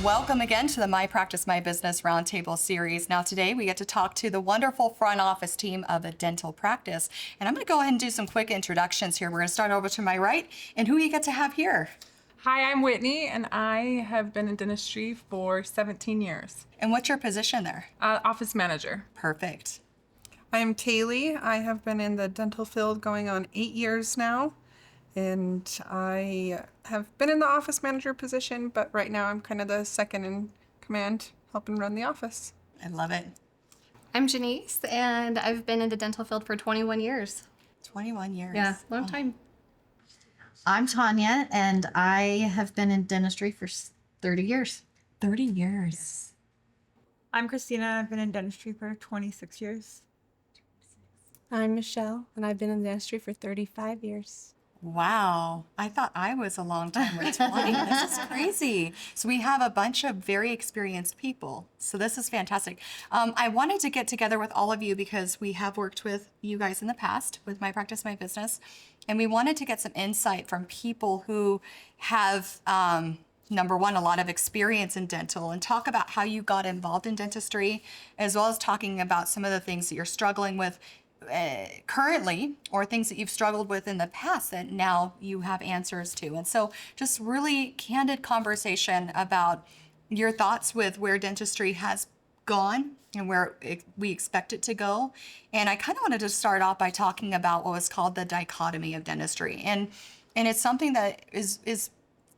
Welcome again to the My Practice, My Business Roundtable series. Now today we get to talk to the wonderful front office team of a dental practice. And I'm going to go ahead and do some quick introductions here. We're going to start over to my right. And who you get to have here? Hi, I'm Whitney, and I have been in dentistry for 17 years. And what's your position there? Office manager. Perfect. I'm Kaylee. I have been in the dental field going on 8 years now. And I have been in the office manager position, but right now I'm kind of the second in command, helping run the office. I love it. I'm Janice, and I've been in the dental field for 21 years. 21 years. Yeah, long time. I'm Tanya, and I have been in dentistry for 30 years. 30 years. I'm Christina. I've been in dentistry for 26 years. I'm Michelle, and I've been in dentistry for 35 years. Wow. I thought I was a long time with 20. This is crazy. So we have a bunch of very experienced people. So this is fantastic. I wanted to get together with all of you because we have worked with you guys in the past with My Practice, My Business. And we wanted to get some insight from people who have, number one, a lot of experience in dental and talk about how you got involved in dentistry, as well as talking about some of the things that you're struggling with currently, or things that you've struggled with in the past that now you have answers to. And so just really candid conversation about your thoughts with where dentistry has gone and where we expect it to go. And I kind of wanted to start off by talking about what was called the dichotomy of dentistry. And it's something that is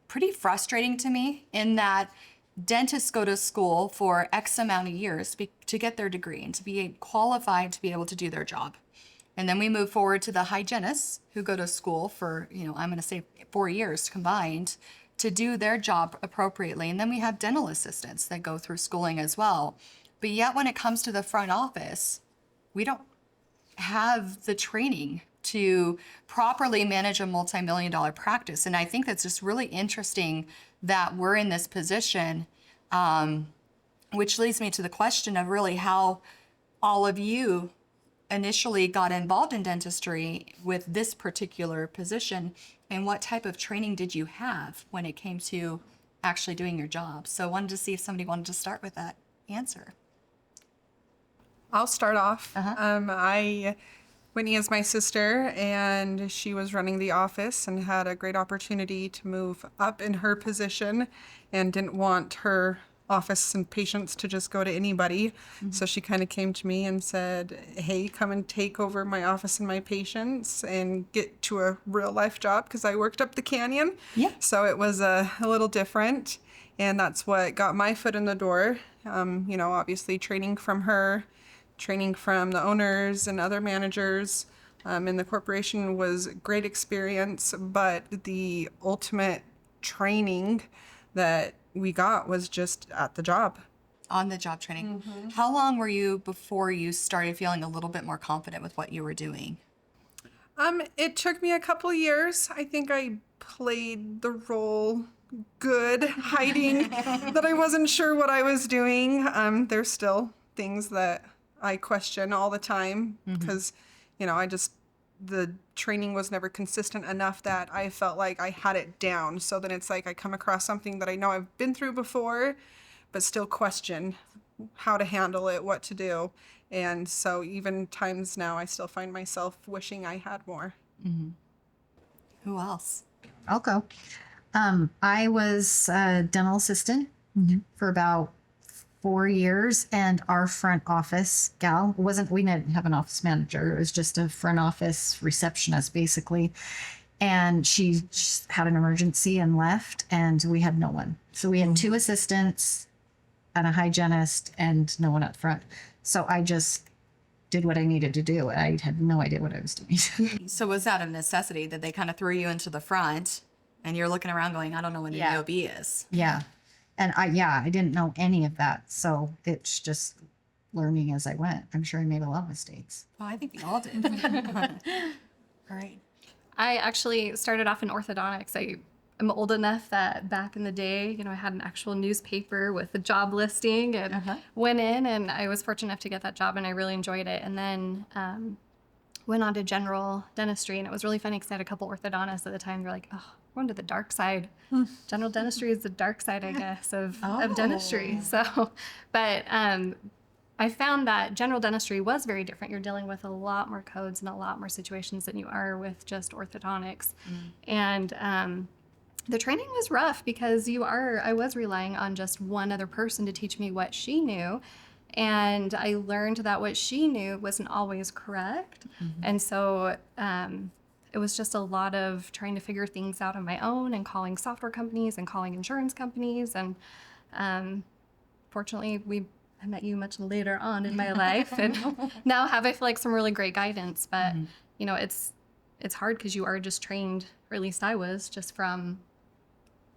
pretty frustrating to me, in that dentists go to school for X amount of years to get their degree and to be qualified to be able to do their job. And then we move forward to the hygienists who go to school for, I'm going to say 4 years combined to do their job appropriately. And then we have dental assistants that go through schooling as well. But yet when it comes to the front office, we don't have the training to properly manage a multi-million-dollar practice. And I think that's just really interesting that we're in this position, which leads me to the question of really how all of you initially got involved in dentistry with this particular position, and what type of training did you have when it came to actually doing your job? So I wanted to see if somebody wanted to start with that answer. I'll start off. Whitney is my sister, and she was running the office and had a great opportunity to move up in her position and didn't want her office and patients to just go to anybody. Mm-hmm. So she kind of came to me and said, hey, come and take over my office and my patients and get to a real life job, because I worked up the canyon. Yeah. So it was a little different, and that's what got my foot in the door. Obviously training from her, training from the owners and other managers in the corporation was great experience, but the ultimate training that we got was just at the job. On the job training. Mm-hmm. How long were you before you started feeling a little bit more confident with what you were doing? It took me a couple years. I think I played the role good, hiding that I wasn't sure what I was doing. There's still things that I question all the time, because, the training was never consistent enough that I felt like I had it down. So then it's like I come across something that I know I've been through before, but still question how to handle it, what to do. And so even times now, I still find myself wishing I had more. Mm-hmm. Who else? I'll go. I was a dental assistant for about 4 years, and our front office gal we didn't have an office manager. It was just a front office receptionist, basically. And she just had an emergency and left, and we had no one. So we had 2 assistants and a hygienist and no one up front. So I just did what I needed to do. I had no idea what I was doing. So was that a necessity that they kind of threw you into the front and you're looking around going, I don't know what an EOB is? Yeah. And I didn't know any of that. So it's just learning as I went. I'm sure I made a lot of mistakes. Well, I think we all did. All right. I actually started off in orthodontics. I'm old enough that back in the day, I had an actual newspaper with a job listing, and went in, and I was fortunate enough to get that job, and I really enjoyed it. And then went on to general dentistry, and it was really funny because I had a couple orthodontists at the time. They're like, oh, going to the dark side. General dentistry is the dark side, I guess, of Oh. dentistry. So, but I found that general dentistry was very different. You're dealing with a lot more codes and a lot more situations than you are with just orthodontics. And the training was rough because I was relying on just one other person to teach me what she knew. And I learned that what she knew wasn't always correct. And so it was just a lot of trying to figure things out on my own and calling software companies and calling insurance companies. And fortunately, I met you much later on in my life, and now I feel like some really great guidance. But you know, it's hard because you are just trained, or at least I was, just from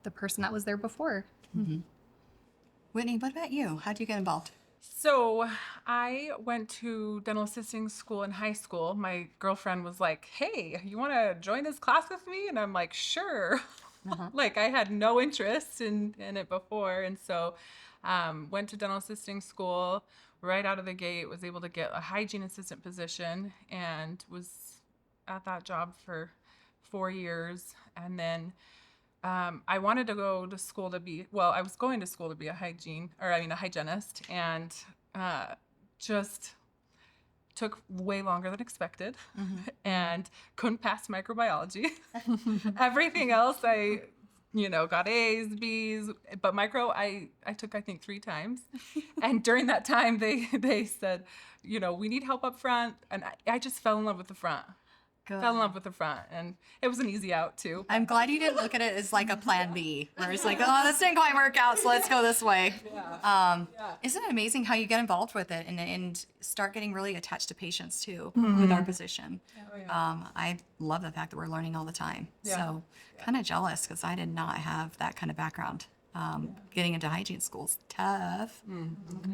the person that was there before. Whitney, what about you? How'd you get involved? So I went to dental assisting school in high school. My girlfriend was like, hey, you want to join this class with me? And I'm like, sure. Like I had no interest in it before. And so went to dental assisting school right out of the gate, was able to get a hygiene assistant position, and was at that job for 4 years. And then I wanted to go to school I was going to school to be a hygienist, and just took way longer than expected and couldn't pass microbiology. Everything else I got A's, B's, but micro I took, I think, 3 times. And during that time they said, we need help up front. And I just fell in love with the front. And it was an easy out too. I'm glad you didn't look at it as like a plan B, where it's like, oh, this didn't quite work out, so let's go this way. Isn't it amazing how you get involved with it and start getting really attached to patients too with our position? I love the fact that we're learning all the time. So kind of jealous because I did not have that kind of background. Getting into hygiene school's tough,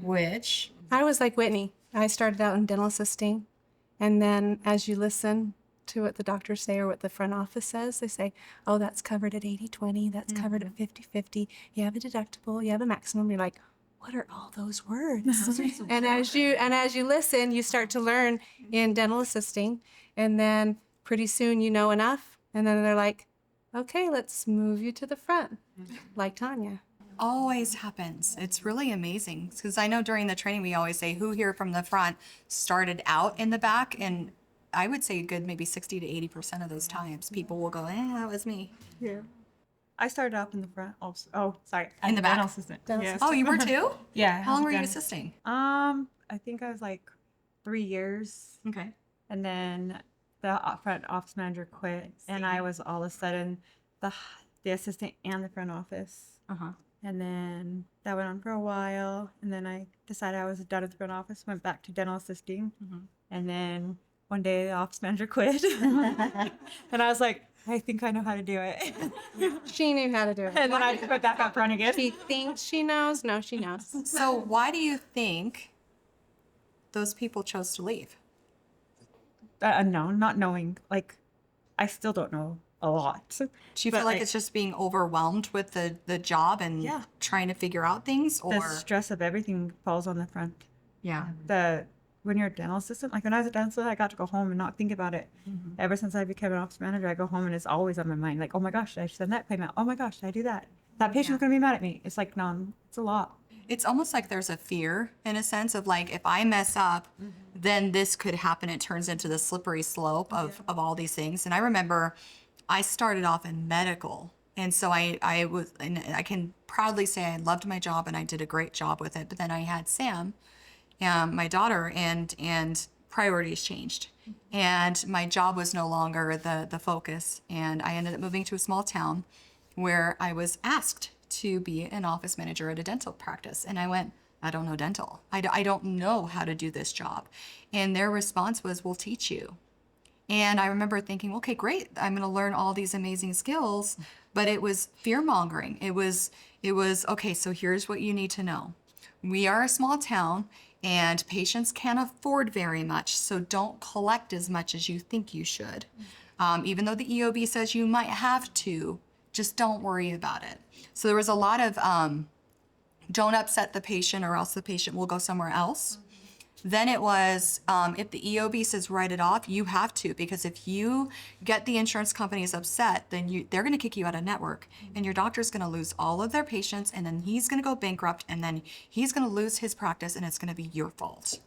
which... I was like Whitney. I started out in dental assisting, and then as you listen to what the doctors say or what the front office says, they say, oh, that's covered at 80/20, that's covered at 50/50, you have a deductible, you have a maximum. You're like, what are all those words? and as you listen, you start to learn in dental assisting, and then pretty soon you know enough, and then they're like, okay, let's move you to the front, like Tanya. Always happens. It's really amazing because I know during the training we always say who here from the front started out in the back, and I would say a good maybe 60 to 80% of those times people will go, that was me. Yeah. I started off in the front also. Oh, sorry. In the back? Dental assistant. Yes. Oh, you were too? Yeah. How long were you dentist. assisting? I think I was like 3 years. Okay. And then the front office manager quit, and I was all of a sudden the assistant and the front office. And then that went on for a while, and then I decided I was done at the front office, went back to dental assisting, and then one day the office manager quit, and I was like, I think I know how to do it. She knew how to do it. And then I just went back up front again. She thinks she knows. No, she knows. So why do you think those people chose to leave? Unknown, not knowing. Like, I still don't know a lot. Do you feel like it's just being overwhelmed with the job and trying to figure out things, or the stress of everything falls on the front? Yeah. When you're a dental assistant, like when I was a dental assistant, I got to go home and not think about it. Ever since I became an office manager, I go home and it's always on my mind. Like, oh my gosh, did I send that payment? Oh my gosh, did I do that? That patient's going to be mad at me. It's like, no, it's a lot. It's almost like there's a fear in a sense of like, if I mess up, then this could happen. It turns into the slippery slope of all these things. And I remember I started off in medical. And so I can proudly say I loved my job and I did a great job with it. But then I had Sam, my daughter, and priorities changed. And my job was no longer the focus. And I ended up moving to a small town where I was asked to be an office manager at a dental practice. And I went, I don't know dental. I don't know how to do this job. And their response was, we'll teach you. And I remember thinking, okay, great. I'm going to learn all these amazing skills. But it was fear-mongering. It was, okay, so here's what you need to know. We are a small town and patients can't afford very much. So don't collect as much as you think you should. Even though the EOB says you might have to, just don't worry about it. So there was a lot of don't upset the patient or else the patient will go somewhere else. Then it was, if the EOB says write it off, you have to, because if you get the insurance companies upset, then they're going to kick you out of network, and your doctor's going to lose all of their patients, and then he's going to go bankrupt, and then he's going to lose his practice, and it's going to be your fault.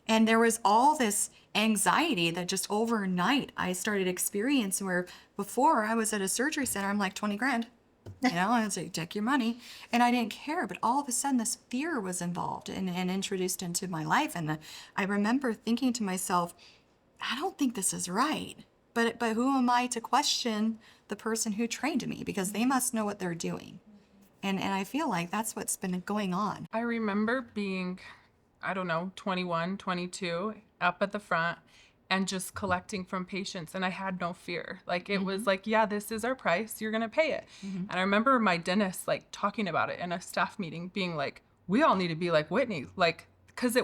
And there was all this anxiety that just overnight I started experiencing, where before I was at a surgery center, I'm like 20 grand. And so take your money. And I didn't care. But all of a sudden, this fear was involved and introduced into my life. And I remember thinking to myself, I don't think this is right. But who am I to question the person who trained me? Because they must know what they're doing. And I feel like that's what's been going on. I remember being, 21, 22, up at the front and just collecting from patients, and I had no fear. Like, it was like, yeah, this is our price, you're gonna pay it. And I remember my dentist like talking about it in a staff meeting, being like, we all need to be like Whitney, like, because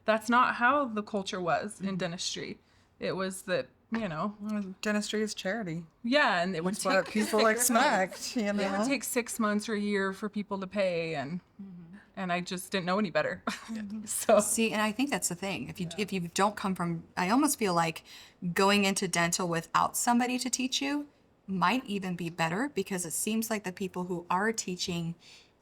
that's not how the culture was in dentistry. It was that, Dentistry is charity. yeah, and it would That's what take people expect, it would take 6 months or a year for people to pay, and I just didn't know any better. So See, and I think that's the thing. If you don't come from, I almost feel like going into dental without somebody to teach you might even be better, because it seems like the people who are teaching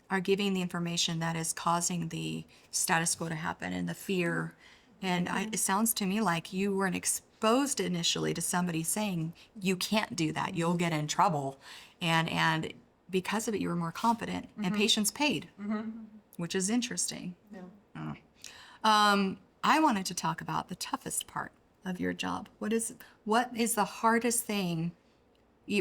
are giving the information that is causing the status quo to happen and the fear. And it sounds to me like you weren't exposed initially to somebody saying you can't do that, you'll get in trouble, and because of it you were more confident, and patients paid. Which is interesting. I wanted to talk about the toughest part of your job. What is the hardest thing,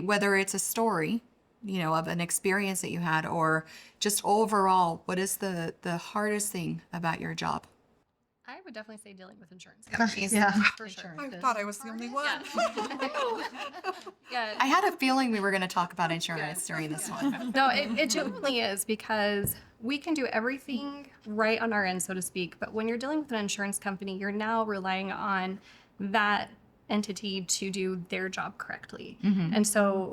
whether it's a story, of an experience that you had, or just overall, what is the hardest thing about your job? I would definitely say dealing with insurance companies. Yeah. For sure. I thought I was the only one. Yeah. I had a feeling we were going to talk about insurance during this one. No, it genuinely is, because we can do everything right on our end, so to speak. But when you're dealing with an insurance company, you're now relying on that entity to do their job correctly. And so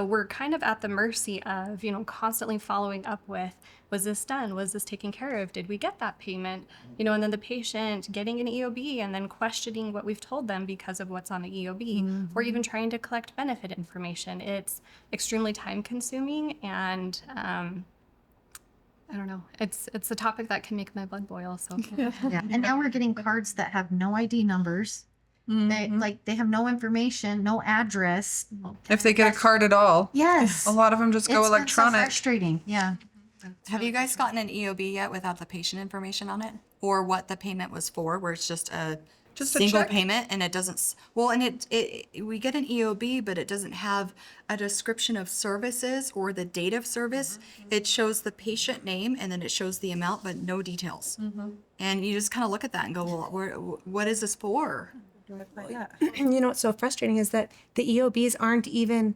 we're kind of at the mercy of, constantly following up with, was this done? Was this taken care of? Did we get that payment? And then the patient getting an EOB and then questioning what we've told them because of what's on the EOB, or even trying to collect benefit information. It's extremely time consuming, and I don't know. It's a topic that can make my blood boil. So Yeah. And now we're getting cards that have no ID numbers. They have no information, no address. If they get a card at all. Yes. A lot of them just go It's been so electronic. frustrating. Yeah. Have you guys gotten an EOB yet without the patient information on it, or what the payment was for, where it's just a Just a single check? payment, and it doesn't, and we get an EOB, but it doesn't have a description of services or the date of service. It shows the patient name, and then it shows the amount, but no details. And you just kind of look at that and go, well, what is this for? What's so frustrating is that the EOBs aren't even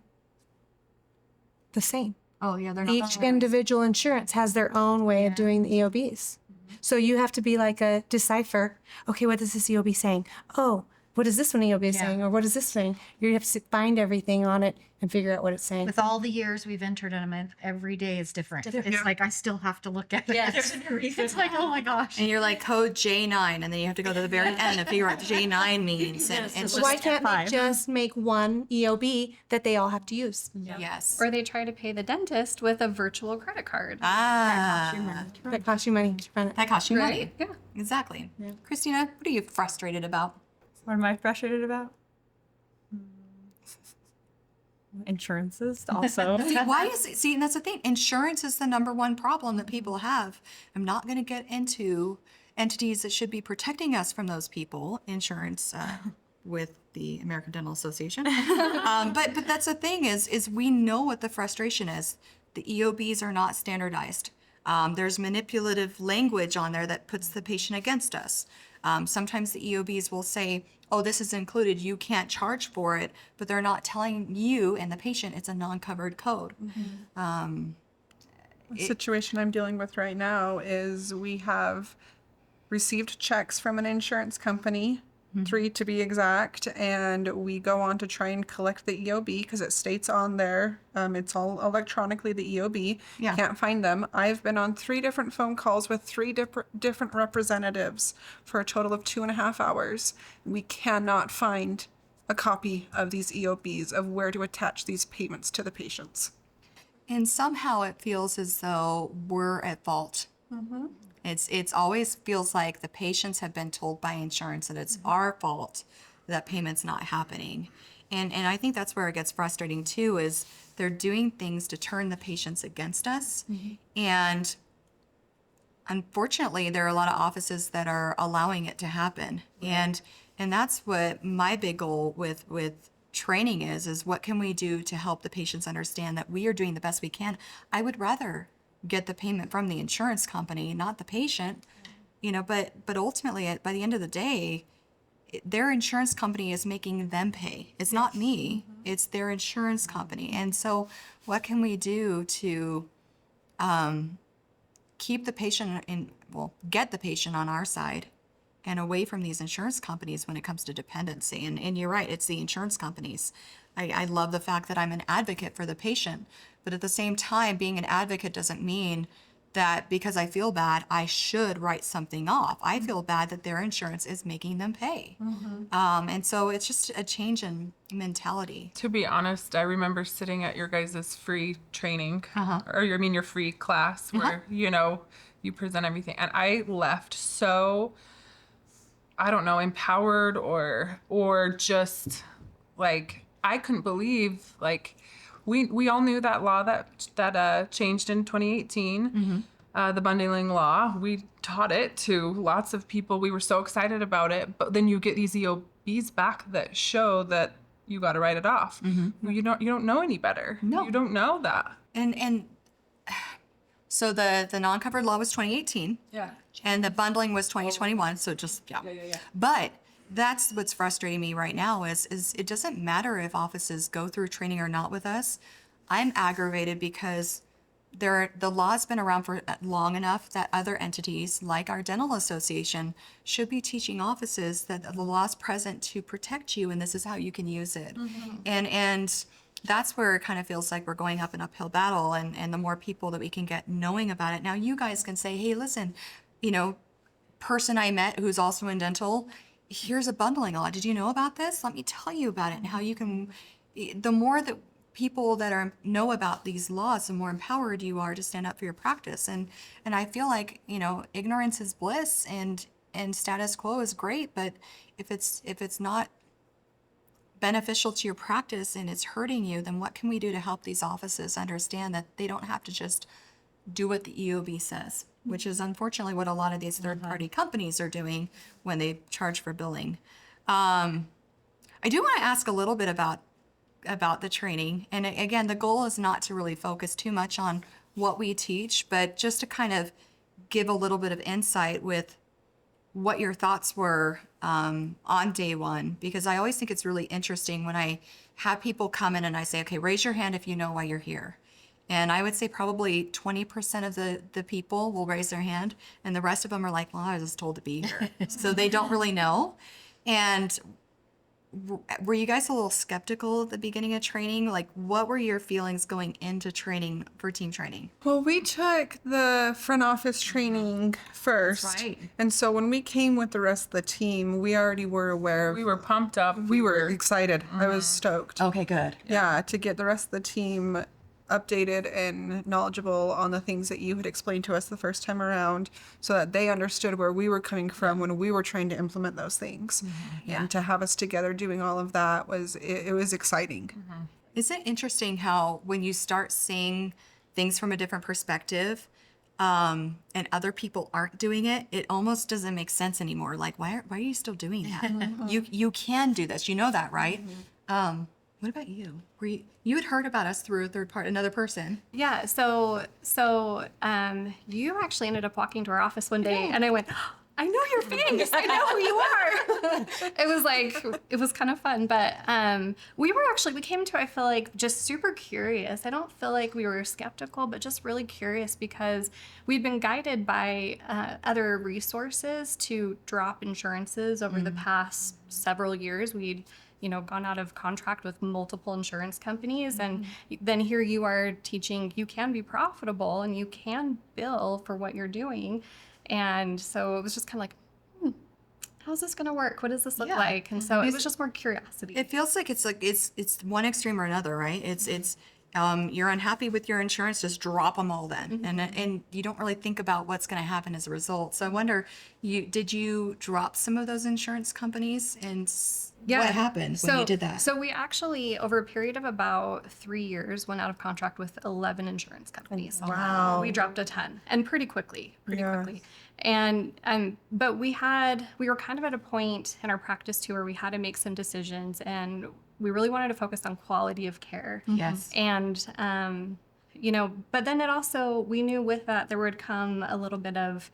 the same. Oh yeah, they're not. Each individual insurance has their own way of doing the EOBs. So you have to be like a decipher. Okay, what is this EOB saying? Oh, what is this one EOB saying? Or what is this saying? You have to find everything on it and figure out what it's saying. With all the years we've entered in them, every day is different. It's like I still have to look at it. It's like, oh my gosh. And you're like code J9, and then you have to go to the very end and figure out what J9 means. And it's just, Why can't they just make one EOB that they all have to use? yes. or they try to pay the dentist with a virtual credit card. That costs you money to run it. That costs you money. Right? Yeah. Exactly. Christina, what are you frustrated about? What am I frustrated about? Insurances also. See, why is it? See, and that's the thing. Insurance is the number one problem that people have. I'm not going to get into entities that should be protecting us from those people. Insurance with the American Dental Association. But that's the thing is we know what the frustration is. The EOBs are not standardized. There's manipulative language on there that puts the patient against us. Sometimes the EOBs will say, oh, this is included, you can't charge for it, but they're not telling you and the patient it's a non-covered code. The situation I'm dealing with right now is we have received checks from an insurance company 3 to be exact, and we go on to try and collect the EOB because it states on there, it's all electronically, the EOB. Yeah. Can't find them. I've been on 3 different phone calls with 3 different representatives for a total of 2.5 hours. We cannot find a copy of these EOBs of where to attach these payments to the patients. And somehow it feels as though we're at fault. It's always feels like the patients have been told by insurance that it's our fault that payment's not happening. And I think that's where it gets frustrating too, is they're doing things to turn the patients against us. And unfortunately, there are a lot of offices that are allowing it to happen. And that's what my big goal with training is what can we do to help the patients understand that we are doing the best we can. I would rather get the payment from the insurance company, not the patient, but ultimately by the end of the day, their insurance company is making them pay. It's not me, it's their insurance company. And so what can we do to keep the patient get the patient on our side and away from these insurance companies when it comes to dependency. And you're right, it's the insurance companies. I love the fact that I'm an advocate for the patient, but at the same time, being an advocate doesn't mean that because I feel bad, I should write something off. I feel bad that their insurance is making them pay. And so it's just a change in mentality. To be honest, I remember sitting at your guys' free training, or your free class where, you present everything. And I left so, I don't know, empowered or just like, I couldn't believe, like, we all knew that law that changed in 2018, the bundling law. We taught it to lots of people. We were so excited about it. But then you get these EOBs back that show that you got to write it off. You don't know any better. No. You don't know that. And so the non-covered law was 2018. Yeah. And the bundling was 2021. So just, yeah. But that's what's frustrating me right now is it doesn't matter if offices go through training or not with us. I'm aggravated because the law's been around for long enough that other entities like our dental association should be teaching offices that the law's present to protect you and this is how you can use it. And that's where it kind of feels like we're going up an uphill battle, and the more people that we can get knowing about it. Now you guys can say, hey, listen, person I met who's also in dental, here's a bundling law. Did you know about this? Let me tell you about it and how you can, the more that people that know about these laws, the more empowered you are to stand up for your practice. And I feel like, ignorance is bliss and status quo is great, but if it's not beneficial to your practice and it's hurting you, then what can we do to help these offices understand that they don't have to just do what the EOB says, which is unfortunately what a lot of these third-party companies are doing when they charge for billing. I do want to ask a little bit about the training. And again, the goal is not to really focus too much on what we teach, but just to kind of give a little bit of insight with what your thoughts were on day one, because I always think it's really interesting when I have people come in and I say, okay, raise your hand if you know why you're here. And I would say probably 20% of the people will raise their hand, and the rest of them are like, well, I was just told to be here. So they don't really know. And were you guys a little skeptical at the beginning of training? Like, what were your feelings going into training for team training? Well, we took the front office training first. That's right. And so when we came with the rest of the team, we already were aware. We were pumped up. We were excited. I was stoked. Okay, good. Yeah, to get the rest of the team updated and knowledgeable on the things that you had explained to us the first time around so that they understood where we were coming from when we were trying to implement those things. And to have us together doing all of that was exciting. Isn't it interesting how when you start seeing things from a different perspective and other people aren't doing it, it almost doesn't make sense anymore. Like, why are you still doing that? You can do this. You know that, right? What about you? You had heard about us through another person. Yeah. So you actually ended up walking to our office one day, and I went, I know your face. I know who you are. It was kind of fun, but we came to, I feel like, just super curious. I don't feel like we were skeptical, but just really curious because we'd been guided by other resources to drop insurances over the past several years. We'd gone out of contract with multiple insurance companies. And then here you are teaching you can be profitable and you can bill for what you're doing. And so it was just kind of like, how's this going to work? What does this look like? And so it was just more curiosity. It feels like it's one extreme or another, right? It's you're unhappy with your insurance, just drop them all then, and you don't really think about what's going to happen as a result. So I wonder, did you drop some of those insurance companies, and what happened when you did that? So we actually, over a period of about 3 years, went out of contract with 11 insurance companies. Wow. We dropped a ton, and pretty quickly. And but we were kind of at a point in our practice too where we had to make some decisions, and we really wanted to focus on quality of care. Yes. And but then it also, we knew with that there would come a little bit of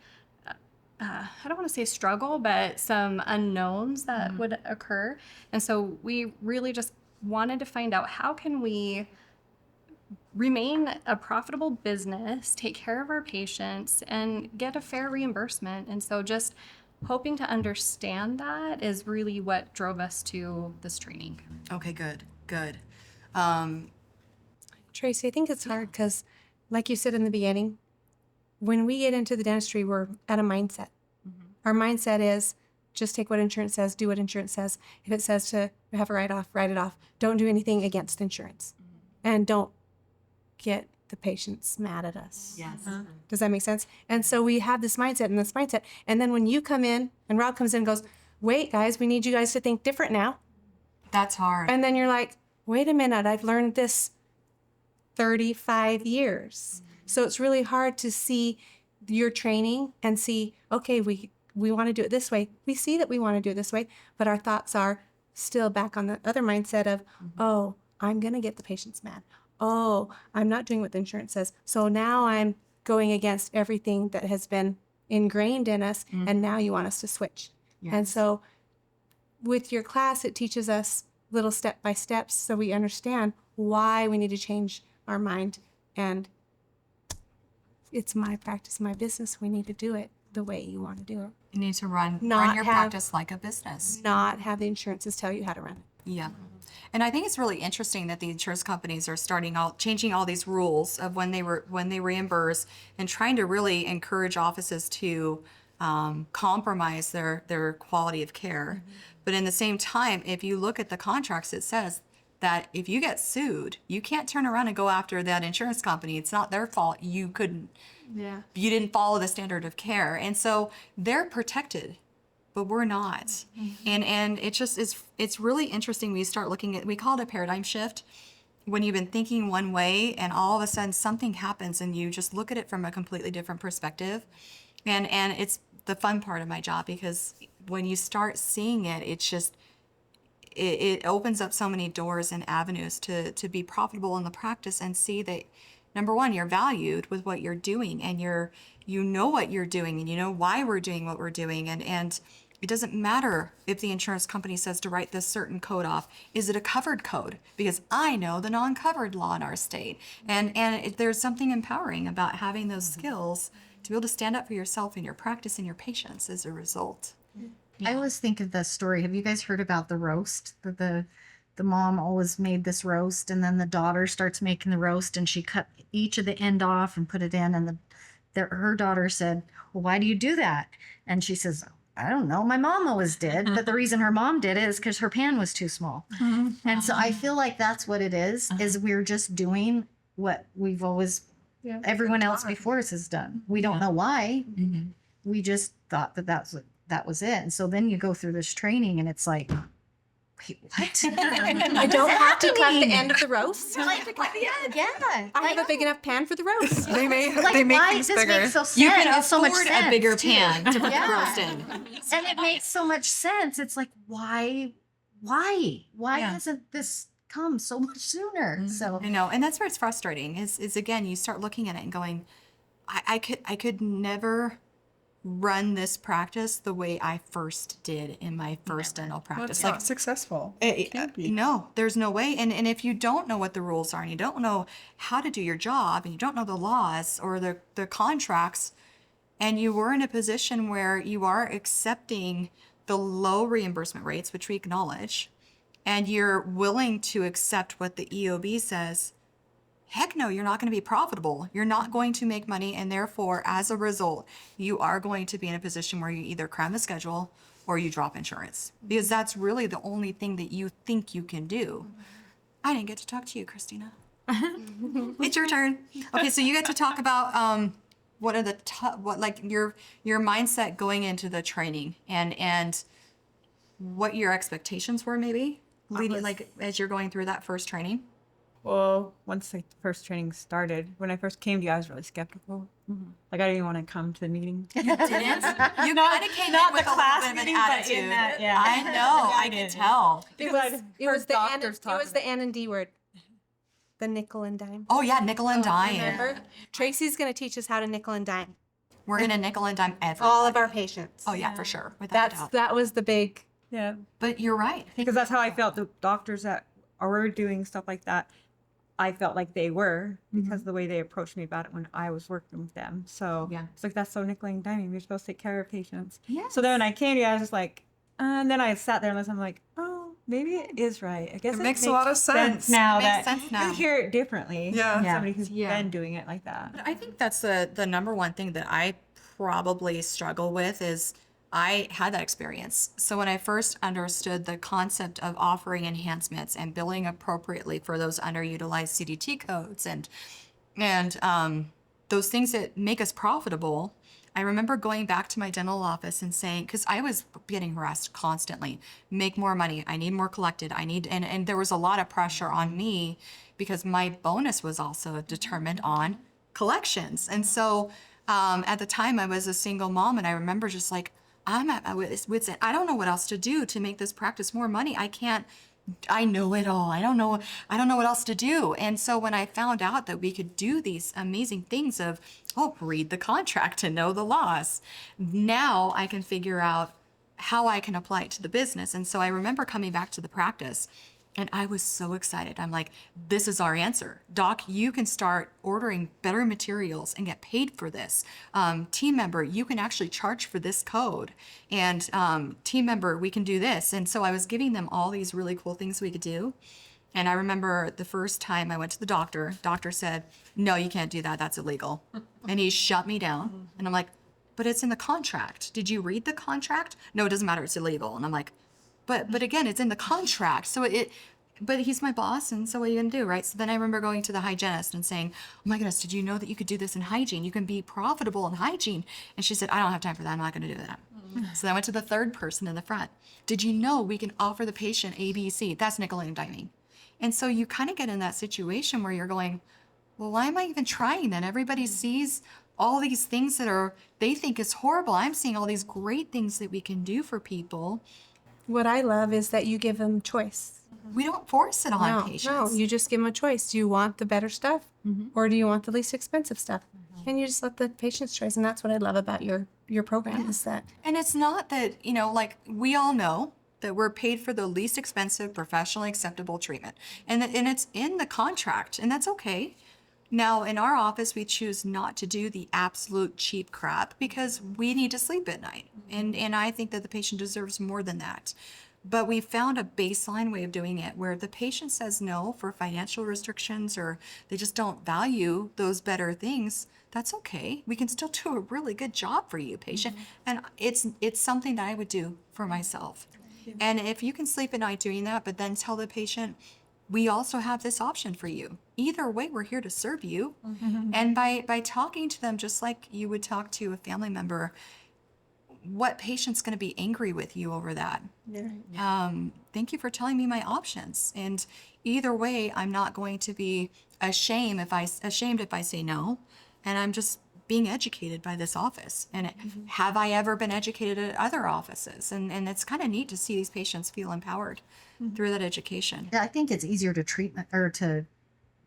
I don't want to say struggle, but some unknowns that would occur. And so we really just wanted to find out, how can we remain a profitable business, take care of our patients, and get a fair reimbursement. And so just hoping to understand that is really what drove us to this training. Okay, good. Tracy, I think it's hard because, like you said in the beginning, when we get into the dentistry, we're at a mindset. Our mindset is just take what insurance says, do what insurance says. If it says to have a write-off, write it off. Don't do anything against insurance. And don't get the patients mad at us. Yes. Does that make sense? And so we have this mindset. And then when you come in and Rob comes in and goes, wait, guys, we need you guys to think different now. That's hard. And then you're like, wait a minute, I've learned this 35 years. So it's really hard to see your training and see, okay, we want to do it this way. We see that we want to do it this way, but our thoughts are still back on the other mindset of, oh, I'm going to get the patients mad. Oh, I'm not doing what the insurance says. So now I'm going against everything that has been ingrained in us, and now you want us to switch. Yes. And so with your class, it teaches us little step by steps so we understand why we need to change our mind. And it's my practice, my business. We need to do it the way you want to do it. You need to run Not your have- practice like a business. Not have the insurances tell you how to run it. Yeah. And I think it's really interesting that the insurance companies are changing all these rules of when they reimburse, and trying to really encourage offices to compromise their quality of care. But in the same time, if you look at the contracts, it says that if you get sued, you can't turn around and go after that insurance company. It's not their fault. You didn't follow the standard of care. And so they're protected, but we're not. And it's really interesting when you start looking at, we call it a paradigm shift, when you've been thinking one way and all of a sudden something happens and you just look at it from a completely different perspective. And it's the fun part of my job, because when you start seeing it, it's just, it opens up so many doors and avenues to be profitable in the practice, and see that, number one, you're valued with what you're doing, and you know what you're doing, and you know why we're doing what we're doing, and it doesn't matter if the insurance company says to write this certain code off. Is it a covered code? Because I know the non-covered law in our state, and there's something empowering about having those skills to be able to stand up for yourself and your practice and your patients as a result. I always think of the story. Have you guys heard about the roast? The mom always made this roast, and then the daughter starts making the roast, and she cut each of the end off and put it in, and her daughter said, well, why do you do that? And she says, I don't know. My mom always did. But the reason her mom did it is because her pan was too small. And so I feel like that's what it is we're just doing what we've always, everyone else before us has done. We don't know why. We just thought that was it. And so then you go through this training and it's like, wait, what? I don't have to cut the end of the roast. Yeah. I have a big enough pan for the roast. They make why things this bigger. makes so sense. You can It's so much afford sense, a bigger too. pan to put the Yeah. roast in. And it makes so much sense. It's like, why hasn't this come so much sooner? So I know, and that's where it's frustrating. Is again, you start looking at it and going, I could never run this practice the way I first did in my first dental Well, practice. it's Like, not successful. no, there's no way. And if you don't know what the rules are and you don't know how to do your job and you don't know the laws or the contracts, and you were in a position where you are accepting the low reimbursement rates, which we acknowledge, and you're willing to accept what the EOB says, heck no, you're not going to be profitable. You're not going to make money. And therefore, as a result, you are going to be in a position where you either cram the schedule or you drop insurance, because that's really the only thing that you think you can do. I didn't get to talk to you, Christina. It's your turn. Okay, so you get to talk about what are the what like your mindset going into the training and what your expectations were, maybe leading, like as you're going through that first training. Well, once like the first training started, when I first came to you, I was really skeptical. Like I didn't even want to come to the meeting. You didn't? You kind of came in with a little bit of an attitude. yeah. I know. I can tell. It Because was, I'd it was heard the N, doctors it talk was the N and D word. The nickel and dime. Oh yeah, nickel and dime. Remember? Tracy's going to teach us how to nickel and dime We're gonna nickel and dime everybody. all of our patients. Oh yeah, for sure. Without a doubt. That was the big. Yeah. But you're right. Because that's how I felt. The doctors that were doing stuff like that, I felt like they were because of the way they approached me about it when I was working with them. So Yeah. it's like, that's so nickel and diming. You're supposed to take care of patients. Yes. So then when I came to you, I was just like, and then I sat there and I'm like, oh, maybe it is right. I guess It makes a lot of sense. now It makes that sense now. you hear it differently. Yeah. From Yeah. somebody who's Yeah. been doing it like that. But I think that's the number one thing that I probably struggle with is I had that experience. So when I first understood the concept of offering enhancements and billing appropriately for those underutilized CDT codes and those things that make us profitable, I remember going back to my dental office and saying, because I was getting harassed constantly, make more money, I need more collected, and there was a lot of pressure on me because my bonus was also determined on collections. And so at the time I was a single mom, and I remember just like, I'm at my wit's end. I don't know what else to do to make this practice more money. I know it all. I don't know what else to do. And so when I found out that we could do these amazing things of, read the contract to know the laws, now I can figure out how I can apply it to the business. And so I remember coming back to the practice and I was so excited. I'm like, this is our answer. Doc, you can start ordering better materials and get paid for this. Team member, you can actually charge for this code. And team member, we can do this. And so I was giving them all these really cool things we could do. And I remember the first time I went to the doctor said, no, you can't do that. That's illegal. And he shut me down. And I'm like, but it's in the contract. Did you read the contract? No, it doesn't matter. It's illegal. And I'm like, but again, it's in the contract. So but he's my boss, and so what are you gonna do, right? So then I remember going to the hygienist and saying, oh my goodness, did you know that you could do this in hygiene? You can be profitable in hygiene. And she said, I don't have time for that. I'm not gonna do that. So I went to the third person in the front. Did you know we can offer the patient ABC? That's nickel and diming. And so you kind of get in that situation where you're going, well, why am I even trying then? Everybody sees all these things that they think is horrible. I'm seeing all these great things that we can do for people. What I love is that you give them choice. We don't force it on No, patients. you just give them a choice. Do you want the better stuff or do you want the least expensive stuff? And you just let the patients choose. And that's what I love about your program is that. And it's not that, like we all know that we're paid for the least expensive, professionally acceptable treatment. And it's in the contract, and that's okay. Now, in our office, we choose not to do the absolute cheap crap because we need to sleep at night. And I think that the patient deserves more than that. But we found a baseline way of doing it where the patient says no for financial restrictions or they just don't value those better things. That's okay. We can still do a really good job for you, patient. And it's something that I would do for myself. And if you can sleep at night doing that, but then tell the patient, we also have this option for you. Either way, we're here to serve you. And by talking to them just like you would talk to a family member, what patient's going to be angry with you over that? Thank you for telling me my options. And either way, I'm not going to be ashamed if I say no. And I'm just being educated by this office. And have I ever been educated at other offices? And it's kind of neat to see these patients feel empowered through that education. Yeah, I think it's easier to to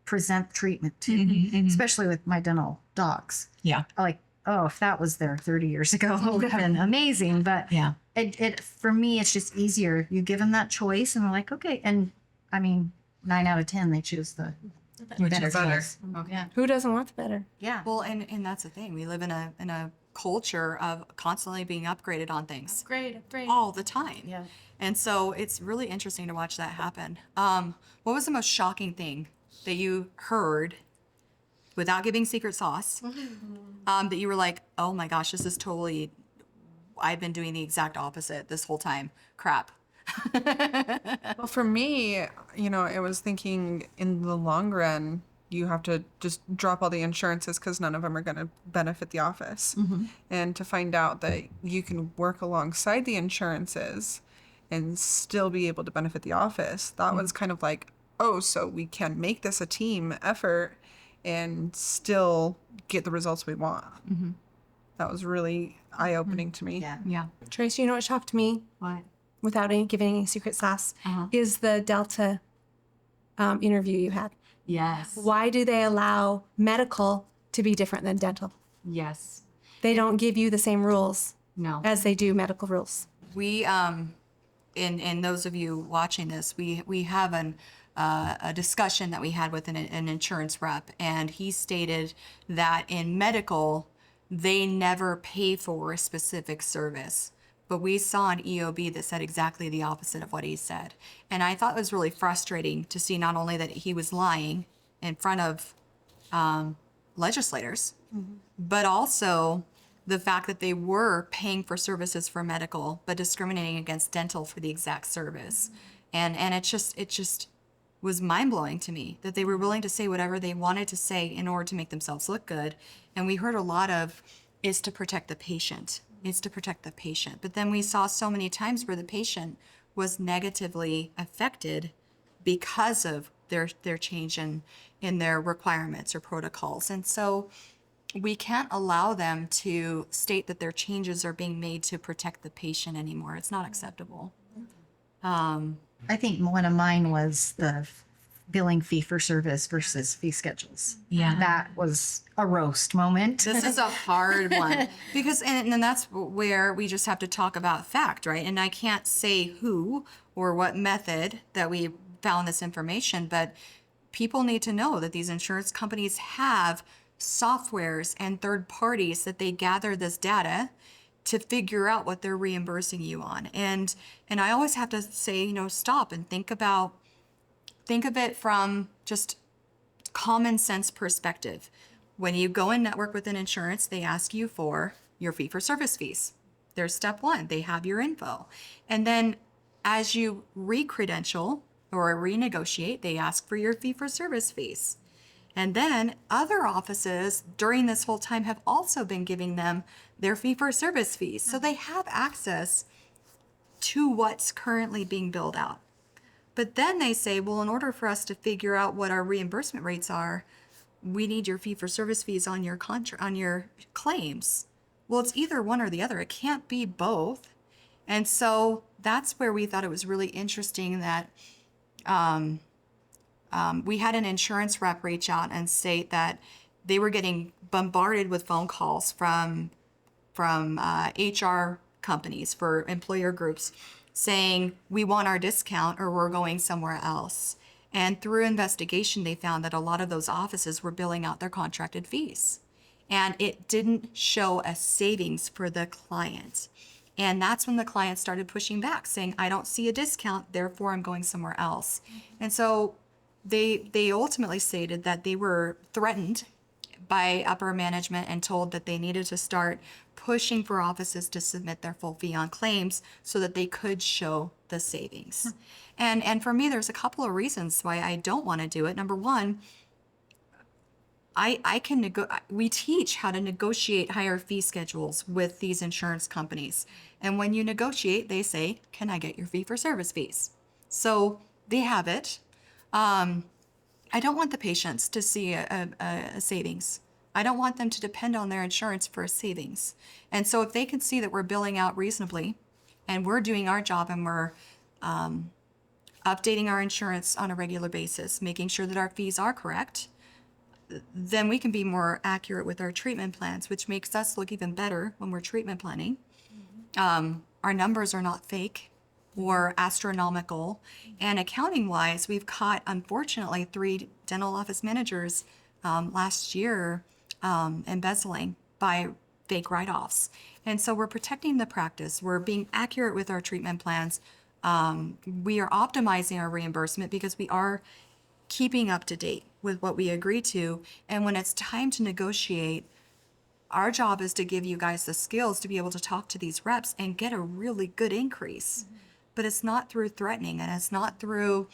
present treatment to, especially with my dental docs. Yeah. Like oh, if that was there 30 years ago, it would have been amazing. But Yeah. it for me, it's just easier. You give them that choice, and they're like, okay. And I mean, 9 out of 10, they choose the better choice. Okay. Who doesn't want the better? Yeah. Well, and that's the thing. We live in a culture of constantly being upgraded on things Great. all the time. Yeah. And so it's really interesting to watch that happen. What was the most shocking thing that you heard, without giving secret sauce, that you were like, oh my gosh, this is totally, I've been doing the exact opposite this whole time. Crap. Well, for me, it was thinking in the long run, you have to just drop all the insurances because none of them are going to benefit the office. And to find out that you can work alongside the insurances and still be able to benefit the office, that was kind of like, oh, so we can make this a team effort and still get the results we want. That was really eye-opening to me. Yeah. Yeah. Tracy, you know what shocked me? What? Without giving any secret sauce, is the Delta interview you had. Yes. Why do they allow medical to be different than dental? Yes. They don't give you the same rules No. as they do medical rules. We, in those of you watching this, we have a discussion that we had with an insurance rep, and he stated that in medical, they never pay for a specific service. But we saw an EOB that said exactly the opposite of what he said. And I thought it was really frustrating to see not only that he was lying in front of legislators, but also the fact that they were paying for services for medical, but discriminating against dental for the exact service. And it just was mind-blowing to me that they were willing to say whatever they wanted to say in order to make themselves look good. And we heard a lot of, is to protect the patient. It's to protect the patient. But then we saw so many times where the patient was negatively affected because of their change in their requirements or protocols. And so we can't allow them to state that their changes are being made to protect the patient anymore. It's not acceptable. I think one of mine was the billing fee for service versus fee schedules. Yeah. That was a roast moment. This is a hard one because, and that's where we just have to talk about fact, right? And I can't say who or what method that we found this information, but people need to know that these insurance companies have softwares and third parties that they gather this data to figure out what they're reimbursing you on. And I always have to say, stop and think of it from just common sense perspective. When you go and network with an insurance, they ask you for your fee for service fees. There's step one, they have your info. And then as you re-credential or renegotiate, they ask for your fee for service fees. And then other offices during this whole time have also been giving them their fee for service fees. So they have access to what's currently being billed out. But then they say, well, in order for us to figure out what our reimbursement rates are, we need your fee for service fees on your on your claims. Well, it's either one or the other. It can't be both. And so that's where we thought it was really interesting that we had an insurance rep reach out and state that they were getting bombarded with phone calls from HR companies for employer groups saying, we want our discount or we're going somewhere else. And through investigation, they found that a lot of those offices were billing out their contracted fees. And it didn't show a savings for the client. And that's when the client started pushing back, saying, I don't see a discount, therefore I'm going somewhere else. And so they ultimately stated that they were threatened by upper management and told that they needed to start pushing for offices to submit their full fee on claims so that they could show the savings. And for me, there's a couple of reasons why I don't want to do it. Number one, we teach how to negotiate higher fee schedules with these insurance companies. And when you negotiate, they say, can I get your fee for service fees? So they have it. I don't want the patients to see a savings. I don't want them to depend on their insurance for a savings. And so if they can see that we're billing out reasonably and we're doing our job and we're updating our insurance on a regular basis, making sure that our fees are correct, then we can be more accurate with our treatment plans, which makes us look even better when we're treatment planning. Our numbers are not fake or astronomical. And accounting wise, we've caught, unfortunately, 3 dental office managers last year embezzling by fake write-offs. And so we're protecting the practice. We're being accurate with our treatment plans. We are optimizing our reimbursement because we are keeping up to date with what we agree to. And when it's time to negotiate, our job is to give you guys the skills to be able to talk to these reps and get a really good increase. But it's not through threatening, and it's not through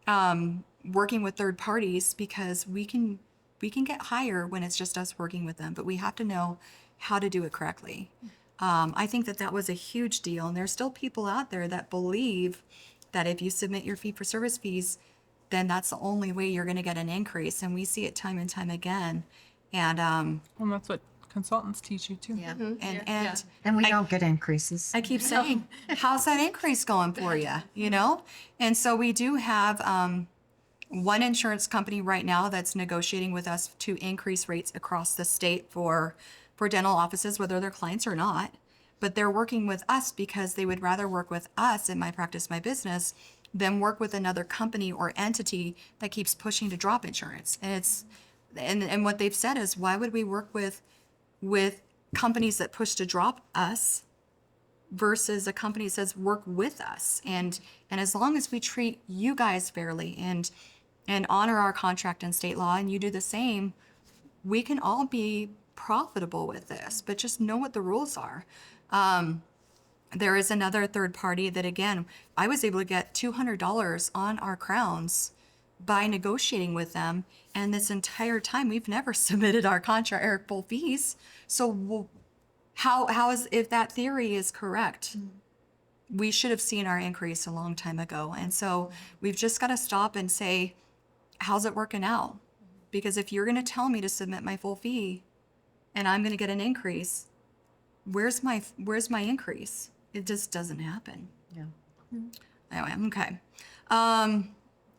working with third parties, because we can get higher when it's just us working with them, but we have to know how to do it correctly. I think that was a huge deal, and there's still people out there that believe that if you submit your fee-for-service fees, then that's the only way you're going to get an increase, and we see it time and time again. And Well, that's what consultants teach you too. Yeah. and We don't get increases. I keep saying, how's that increase going for you? You know? And so we do have one insurance company right now that's negotiating with us to increase rates across the state for dental offices, whether they're clients or not. But they're working with us because they would rather work with us in My Practice, My Business than work with another company or entity that keeps pushing to drop insurance. And it's and what they've said is, why would we work with companies that push to drop us versus a company that says work with us? And as long as we treat you guys fairly and honor our contract and state law, and you do the same, we can all be profitable with this. But just know what the rules are. There is another third party that, again, I was able to get $200 on our crowns by negotiating with them, and this entire time we've never submitted our contract or full fees. So how is, if that theory is correct, we should have seen our increase a long time ago. And so we've just got to stop and say, how's it working out? Because if you're going to tell me to submit my full fee and I'm going to get an increase, where's my increase? It just doesn't happen. Yeah. Anyway, okay.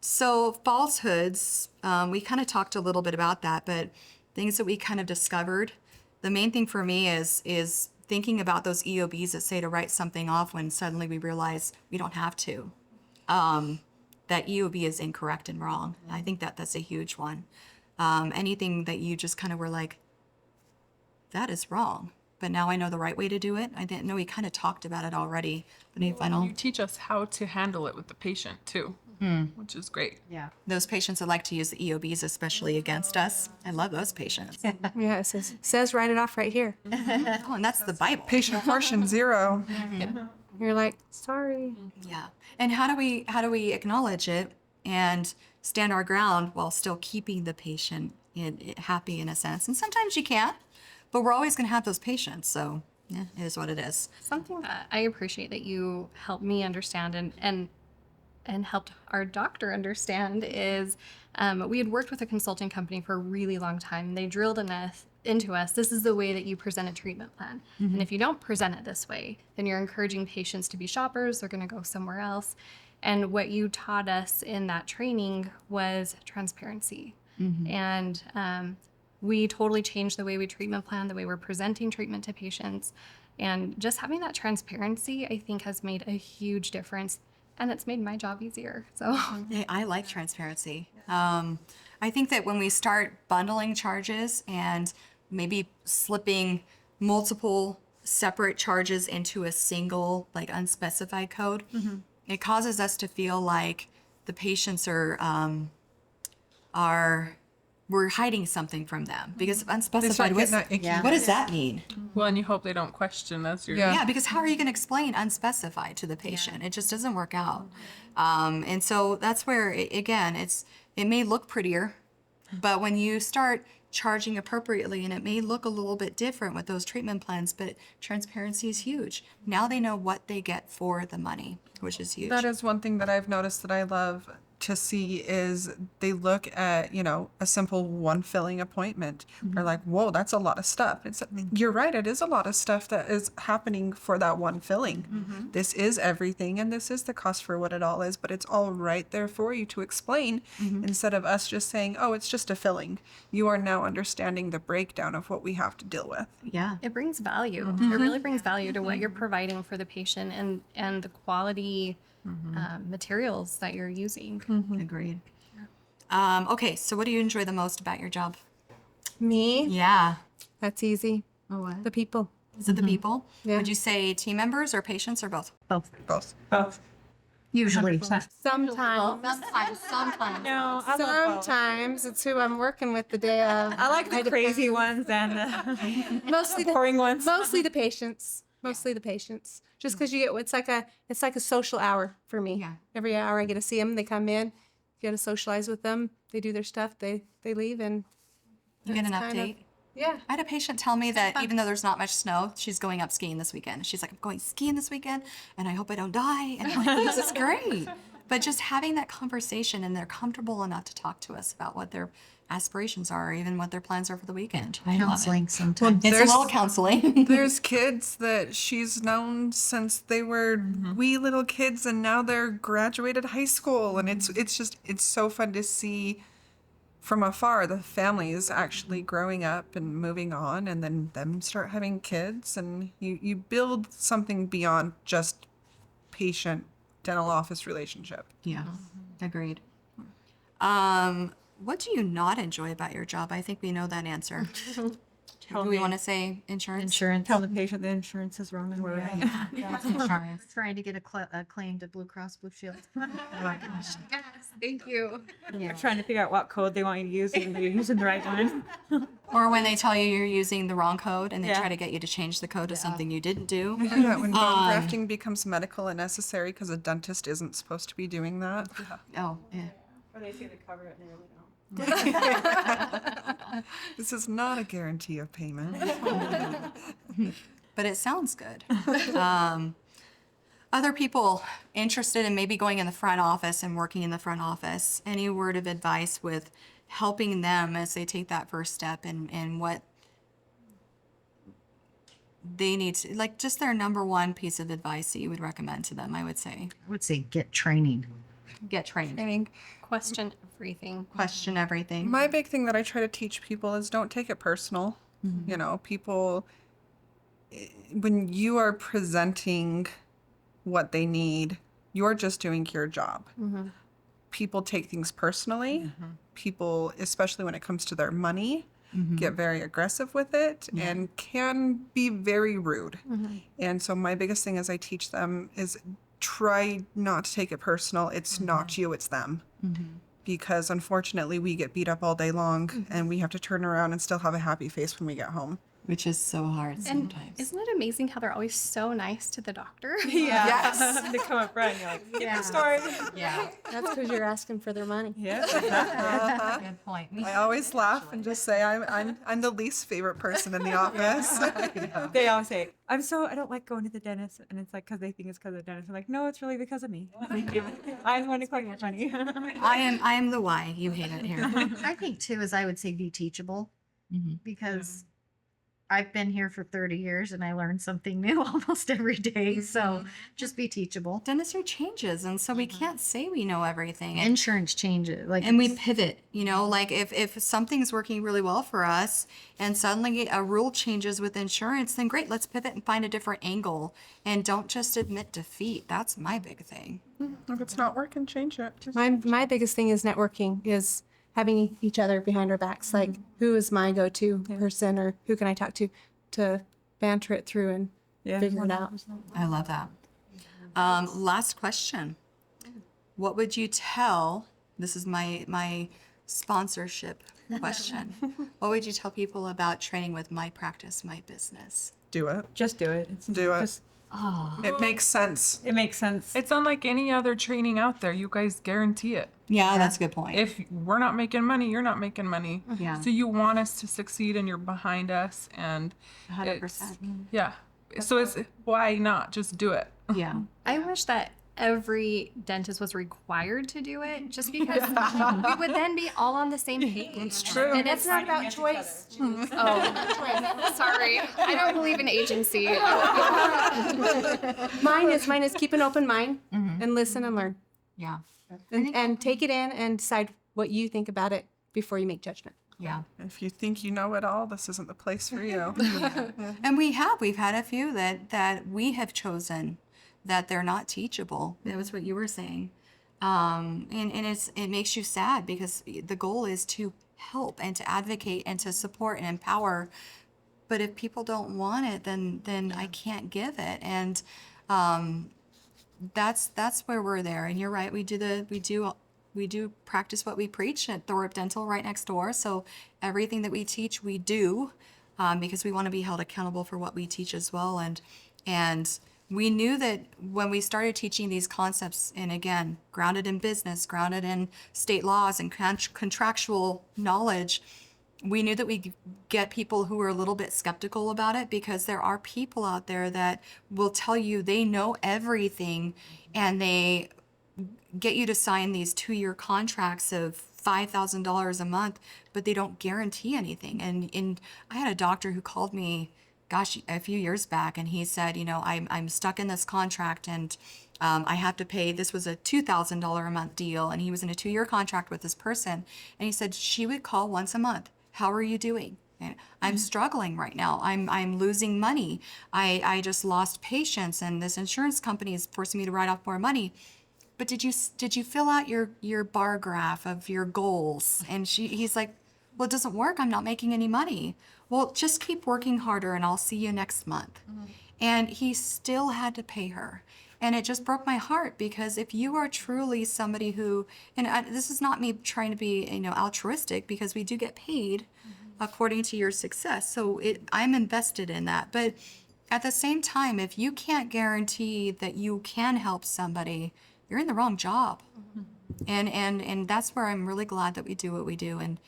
So falsehoods, we kind of talked a little bit about that, but things that we kind of discovered. The main thing for me is thinking about those EOBs that say to write something off when suddenly we realize we don't have to. That EOB is incorrect and wrong. I think that's a huge one. Anything that you just kind of were like, that is wrong, but now I know the right way to do it. I didn't know we kind of talked about it already. But any final? You teach us how to handle it with the patient too, which is great. Yeah. Those patients that like to use the EOBs, especially against us. I love those patients. Yeah, it says write it off right here. Oh, and that's the Bible. Patient portion 0. You're like, sorry. Yeah. And how do we acknowledge it and stand our ground while still keeping the patient happy in a sense? And sometimes you can't, but we're always going to have those patients. So yeah, it is what it is. Something that I appreciate that you helped me understand and helped our doctor understand is we had worked with a consulting company for a really long time. They drilled into us, this is the way that you present a treatment plan. And if you don't present it this way, then you're encouraging patients to be shoppers. They're going to go somewhere else. And what you taught us in that training was transparency. And we totally changed the way we treatment plan, the way we're presenting treatment to patients. And just having that transparency, I think, has made a huge difference. And it's made my job easier. So Yeah, I like transparency. I think that when we start bundling charges and maybe slipping multiple separate charges into a single, like, unspecified code, it causes us to feel like the patients we're hiding something from them, because unspecified, getting that icky. what does that mean? Well, and you hope they don't question as you're. Yeah. Yeah, because how are you going to explain unspecified to the patient? It just doesn't work out. And so that's where, it may look prettier, but when you start charging appropriately, and it may look a little bit different with those treatment plans, but transparency is huge. Now they know what they get for the money, which is huge. That is one thing that I've noticed that I love. to see is they look at, a simple one filling appointment. They're like, whoa, that's a lot of stuff. You're right, it is a lot of stuff that is happening for that one filling. This is everything, and this is the cost for what it all is, but it's all right there for you to explain instead of us just saying, oh, it's just a filling. You are now understanding the breakdown of what we have to deal with. Yeah. It brings value. It really brings value to what you're providing for the patient and the quality materials that you're using. Agreed. Okay, so what do you enjoy the most about your job? Me? Yeah. That's easy. Oh, what? The people. Is it the people? Yeah. Would you say team members or patients or both? Both. Both. Usually. Sometimes. Sometimes. No, I love both. Sometimes it's who I'm working with the day of. I like the crazy ones and the Mostly the boring ones. Mostly the patients. Mostly the patients. Just because it's like a social hour for me. Yeah. Every hour I get to see them. They come in. You got to socialize with them. They do their stuff. They leave, and You get an that's kind of- update. yeah. I had a patient tell me that even though there's not much snow, she's going up skiing this weekend. She's like, I'm going skiing this weekend, and I hope I don't die. And I'm like, this is great. But just having that conversation, and they're comfortable enough to talk to us about what their aspirations are, or even what their plans are for the weekend. I love it. Counseling sometimes. It's a little counseling. There's kids that she's known since they were wee little kids, and now they're graduated high school, and it's so fun to see from afar the families actually growing up and moving on, and then them start having kids, and you build something beyond just patient dental office relationship. Yeah, agreed. What do you not enjoy about your job? I think we know that answer. Do we want to say insurance? Insurance. Tell the patient the insurance is wrong and we're right. Trying to get a claim to Blue Cross Blue Shield. Thank you. You're trying to figure out what code they want you to use and you're using the right one. Or when they tell you you're using the wrong code and they Yeah. try to get you to change the code to something you didn't do. Yeah, when bone grafting becomes medical and necessary because a dentist isn't supposed to be doing that. Oh, yeah. Or they say they cover it and they really don't. This is not a guarantee of payment. But it sounds good. Other people interested in maybe going in the front office and working in the front office, any word of advice with helping them as they take that first step and what they need to, like just their number one piece of advice that you would recommend to them, I would say. I would say get training. Get trained. Training. Question everything. Question everything. My big thing that I try to teach people is don't take it personal. People, when you are presenting what they need, you're just doing your job. People take things personally. People, especially when it comes to their money, get very aggressive with it and can be very rude. And so my biggest thing as I teach them is try not to take it personal. It's not you, it's them. Because unfortunately we get beat up all day long and we have to turn around and still have a happy face when we get home. Which is so hard And sometimes. isn't it amazing how they're always so nice to the doctor? Yes. They come up front and you're like, get the story. Yeah. That's because you're asking for their money. Yeah, exactly. Good point. I always laugh and just say I'm the least favorite person in the office. They always say, I don't like going to the dentist. And it's like, because they think it's because of the dentist. I'm like, no, it's really because of me. I want to collect your money. I am the why you hate it here. I think too is I would say be teachable because I've been here for 30 years and I learn something new almost every day. So just be teachable. Dentistry changes, and so we can't say we know everything. Insurance changes. And we pivot, like if something's working really well for us and suddenly a rule changes with insurance, then great, let's pivot and find a different angle and don't just admit defeat. That's my big thing. If it's not working, change it. My biggest thing is networking, is having each other behind our backs. Like, who is my go-to person, or who can I talk to banter it through and figure it out. I love that. Last question. What would you tell, this is my sponsorship question. What would you tell people about training with My Practice, My Business? Do it. Just do it. Do it. It makes sense. It makes sense. It's unlike any other training out there. You guys guarantee it. Yeah, that's a good point. If we're not making money, you're not making money. Yeah. So you want us to succeed and you're behind us, and 100%. yeah. So it's why not just do it? Yeah. I wish that every dentist was required to do it, just because we would then be all on the same page. It's true. And it's not about choice. Oh, sorry. I don't believe in agency. Mine is keep an open mind and listen and learn. Yeah. And take it in and decide what you think about it before you make judgment. Yeah. If you think you know it all, this isn't the place for you. And we've had a few that we have chosen that they're not teachable. That was what you were saying. And it makes you sad because the goal is to help and to advocate and to support and empower. But if people don't want it, then I can't give it. And that's where we're there. And you're right. We do practice what we preach at Thorup Dental right next door. So everything that we teach, we do, because we want to be held accountable for what we teach as well. And we knew that when we started teaching these concepts, and again, grounded in business, grounded in state laws and contractual knowledge, we knew that we get people who are a little bit skeptical about it, because there are people out there that will tell you they know everything, and they get you to sign these 2-year contracts of $5,000 a month, but they don't guarantee anything. And I had a doctor who called me, gosh, a few years back, and he said, I'm stuck in this contract, and I have to pay. This was a $2,000 a month deal, and he was in a 2-year contract with this person, and he said she would call once a month. How are you doing? And I'm struggling right now. I'm losing money. I just lost patients, and this insurance company is forcing me to write off more money. But did you fill out your bar graph of your goals? And he's like, well, it doesn't work. I'm not making any money. Well, just keep working harder and I'll see you next month. And he still had to pay her. And it just broke my heart, because if you are truly somebody who, this is not me trying to be, altruistic, because we do get paid according to your success. So I'm invested in that. But at the same time, if you can't guarantee that you can help somebody, you're in the wrong job. And that's where I'm really glad that we do what we do, and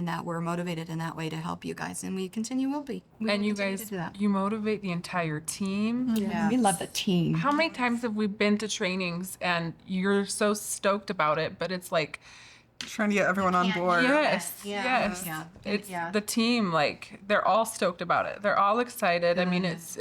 that we're motivated in that way to help you guys, and we will be. And you guys, you motivate the entire team. Yeah. We love the team. How many times have we been to trainings and you're so stoked about it, but it's like, Trying to get everyone on board. yes, Yeah. yes. Yeah. It's Yeah. the team, like they're all stoked about it. They're all excited. I mean, it's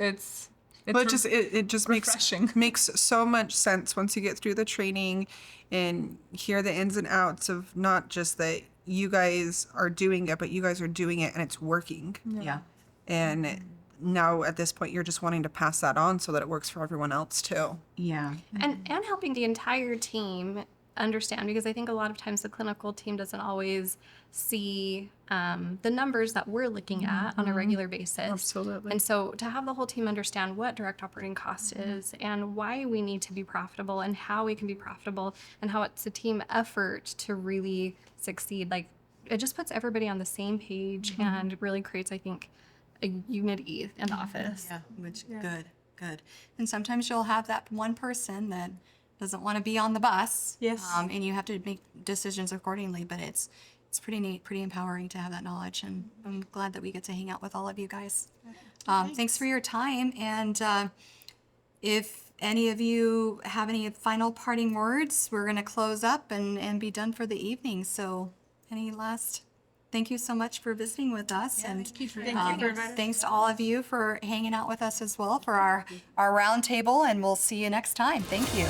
Well, it just refreshing. makes so much sense once you get through the training and hear the ins and outs of not just that you guys are doing it, but you guys are doing it and it's working. Yeah. And now at this point, you're just wanting to pass that on so that it works for everyone else too. Yeah. And helping the entire team understand, because I think a lot of times the clinical team doesn't always see the numbers that we're looking at on a regular basis. Absolutely. And so to have the whole team understand what direct operating cost is and why we need to be profitable and how we can be profitable and how it's a team effort to really succeed, like it just puts everybody on the same page and really creates, I think, a unity in the office. Yeah. Good. And sometimes you'll have that one person that doesn't want to be on the bus. Yes. And you have to make decisions accordingly, but it's pretty neat, pretty empowering to have that knowledge, and I'm glad that we get to hang out with all of you guys. Thanks for your time, and if any of you have any final parting words, we're going to close up and be done for the evening. So thank you so much for visiting with us, and thanks to all of you for hanging out with us as well for our round table, and we'll see you next time. Thank you.